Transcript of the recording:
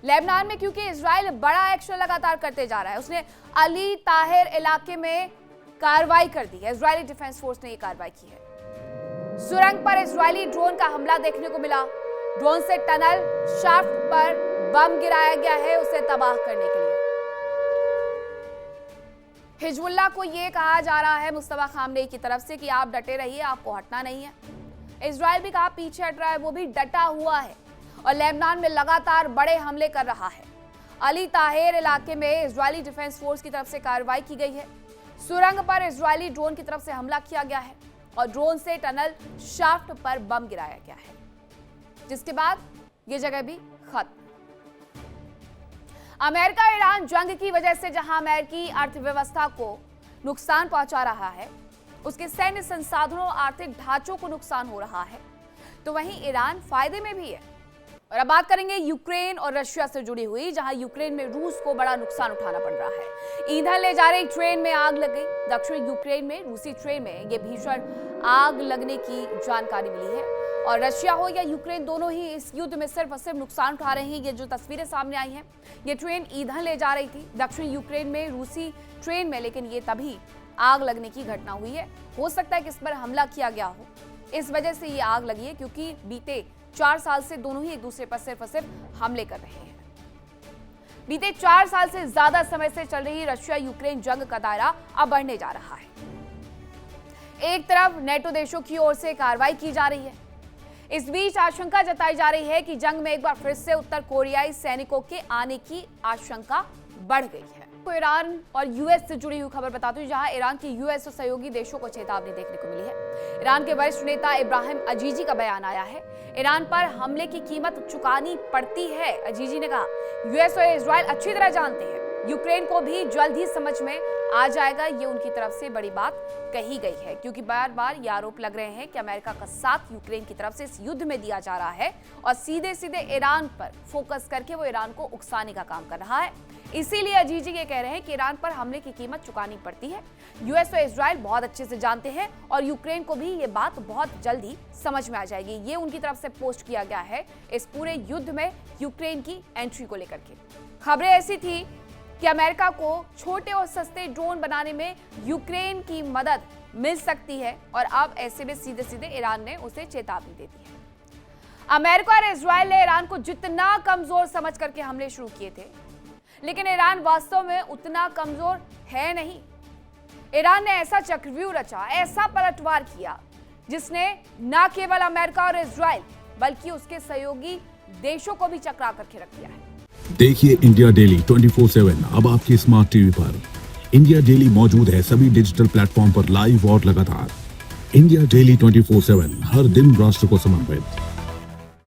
Lebanon में क्योंकि Israel बड़ा एक्शन लगातार करते जा रहा है, उसने अली ताहिर इलाके में कार्रवाई कर दी है। इजरायली डिफेंस फोर्स ने यह कार्रवाई की है। सुरंग पर इजरायली ड्रोन का हमला देखने को मिला। ड्रोन से टनल शाफ्ट पर बम गिराया गया है उसे तबाह करने के लिए। हिजबुल्लाह को यह कहा जा रहा है मुस्तफा खामनेई की तरफ से कि आप डटे रहिए, आपको हटना नहीं है। इजराइल भी कहा पीछे हट रहा है, वो भी डटा हुआ है और लेबनान में लगातार बड़े हमले कर रहा है। अली ताहिर इलाके में इजरायली डिफेंस फोर्स की तरफ से कार्रवाई की गई है। सुरंग पर इजरायली ड्रोन की तरफ से हमला किया गया है और ड्रोन से टनल शाफ्ट पर बम गिराया गया है, जिसके बाद यह जगह भी खत्म। अमेरिका ईरान जंग की वजह से जहां अमेरिकी अर्थव्यवस्था को नुकसान पहुंचा रहा है, उसके सैन्य संसाधनों और आर्थिक ढांचों को नुकसान हो रहा है, तो वहीं ईरान फायदे में भी है। और अब बात करेंगे यूक्रेन और रशिया से जुड़ी हुई, जहां यूक्रेन में रूस को बड़ा नुकसान उठाना पड़ रहा है। ईंधन ले जा रही ट्रेन में आग लग गई। दक्षिण यूक्रेन में रूसी ट्रेन में यह भीषण आग लगने की जानकारी मिली है और रशिया हो या यूक्रेन, दोनों ही इस युद्ध में सिर्फ और सिर्फ नुकसान उठा रहे हैं। ये जो तस्वीरें सामने आई हैं, ये ट्रेन ईंधन ले जा रही थी दक्षिण यूक्रेन में रूसी ट्रेन में, लेकिन ये तभी आग लगने की घटना हुई है। हो सकता है कि इस पर हमला किया गया हो, इस वजह से ये आग लगी है, क्योंकि बीते 4 साल से दोनों ही एक दूसरे पर सिर्फ और सिर्फ हमले कर रहे हैं। बीते 4 साल से ज्यादा समय से चल रही रशिया यूक्रेन जंग का दायरा अब बढ़ने जा रहा है। एक तरफ नेटो देशों की ओर से कार्रवाई की जा रही है, इस बीच आशंका जताई जा रही है कि जंग में एक बार फिर से उत्तर कोरियाई सैनिकों के आने की आशंका बढ़ गई है। तो ईरान और यूएस से जुड़ी हुई खबर बताती हूं, जहां ईरान की यूएस और सहयोगी देशों को चेतावनी देखने को मिली है। ईरान के वरिष्ठ नेता इब्राहिम अजीजी का बयान आया है, ईरान पर हमले की कीमत चुकानी पड़ती है। अजीजी ने कहा, यूएस और इजराइल अच्छी तरह जानते हैं, यूक्रेन को भी जल्द ही समझ में आ जाएगा। ये उनकी तरफ से बड़ी बात कही गई है, क्योंकि बार बार ये आरोप लग रहे हैं कि अमेरिका का साथ यूक्रेन की तरफ से इस युद्ध में दिया जा रहा है और सीधे सीधे ईरान पर फोकस करके वो ईरान को उकसाने का काम कर रहा है। इसीलिए अजीजी ये कह रहे हैं कि ईरान पर हमले की कीमत चुकानी पड़ती है। यूएस और इजराइल बहुत अच्छे से जानते हैं और यूक्रेन को भी ये बात बहुत जल्दी समझ में आ जाएगी। ये उनकी तरफ से पोस्ट किया गया है इस पूरे युद्ध में यूक्रेन की एंट्री को लेकर के। खबरें ऐसी थी कि अमेरिका को छोटे और सस्ते ड्रोन बनाने में यूक्रेन की मदद मिल सकती है और अब ऐसे में सीधे सीधे ईरान ने उसे चेतावनी दे दी है। अमेरिका और इजराइल ने ईरान को जितना कमजोर समझ करके हमले शुरू किए थे, लेकिन ईरान वास्तव में उतना कमजोर है नहीं। ईरान ने ऐसा चक्रव्यूह रचा, ऐसा पलटवार किया, जिसने न केवल अमेरिका और इजराइल बल्कि उसके सहयोगी देशों को भी चकरा करके रख दिया है। देखिए इंडिया डेली 24/7 अब आपके स्मार्ट टीवी पर। इंडिया डेली मौजूद है सभी डिजिटल प्लेटफॉर्म पर लाइव और लगातार। इंडिया डेली 24/7 हर दिन राष्ट्र को समर्पित।